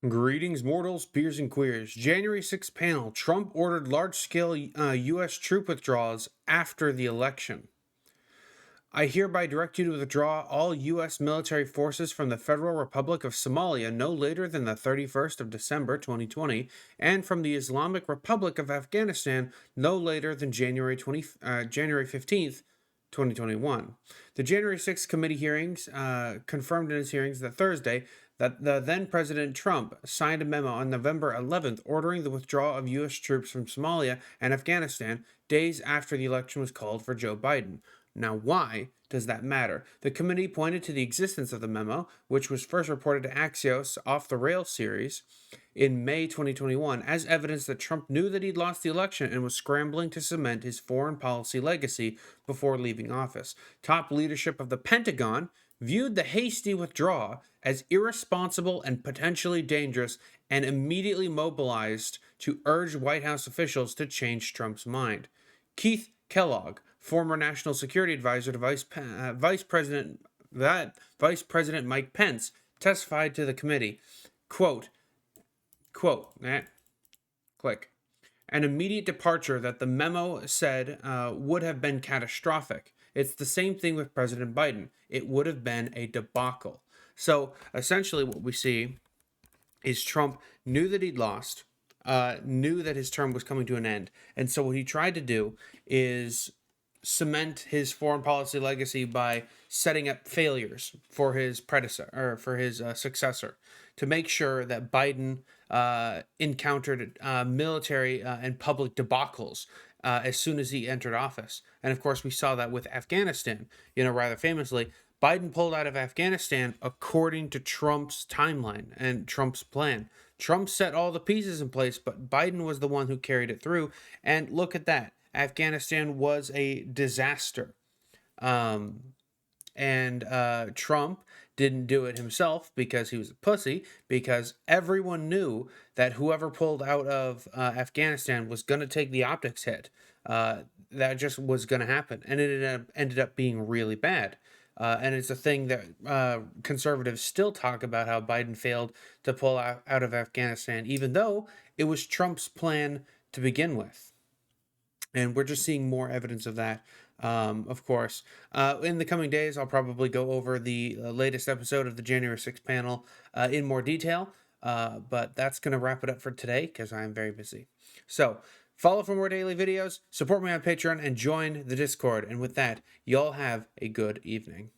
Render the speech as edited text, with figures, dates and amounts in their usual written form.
Greetings, mortals, peers, and queers. January 6th panel. Trump ordered large-scale U.S. troop withdrawals after the election. I hereby direct you to withdraw all U.S. military forces from the Federal Republic of Somalia no later than the 31st of December 2020, and from the Islamic Republic of Afghanistan no later than January 15th, 2021. The January 6th committee hearings confirmed in its hearings that Thursday that the then President Trump signed a memo on November 11th ordering the withdrawal of U.S. troops from Somalia and Afghanistan days after the election was called for Joe Biden. Now, why does that matter? The committee pointed to the existence of the memo, which was first reported to Axios Off the Rails series in May 2021, as evidence that Trump knew that he'd lost the election and was scrambling to cement his foreign policy legacy before leaving office. Top leadership of the Pentagon viewed the hasty withdrawal as irresponsible and potentially dangerous and immediately mobilized to urge White House officials to change Trump's mind. Keith Kellogg, former national security advisor to Vice President Mike Pence, testified to the committee. Quote, click. An immediate departure that the memo said would have been catastrophic. It's the same thing with President Biden. It would have been a debacle. So essentially what we see is Trump knew that he'd lost, knew that his term was coming to an end. And so what he tried to do is cement his foreign policy legacy by setting up failures for his predecessor or for his successor to make sure that Biden encountered military and public debacles as soon as he entered office. And of course, we saw that with Afghanistan, rather famously. Biden pulled out of Afghanistan according to Trump's timeline and Trump's plan. Trump set all the pieces in place, but Biden was the one who carried it through. And look at that. Afghanistan was a disaster. Trump didn't do it himself because he was a pussy, because everyone knew that whoever pulled out of Afghanistan was going to take the optics hit. That just was going to happen. And it ended up being really bad. And it's a thing that conservatives still talk about, how Biden failed to pull out of Afghanistan, even though it was Trump's plan to begin with. And we're just seeing more evidence of that, of course. In the coming days, I'll probably go over the latest episode of the January 6th panel in more detail. But that's going to wrap it up for today because I'm very busy. So follow for more daily videos, support me on Patreon, and join the Discord. And with that, y'all have a good evening.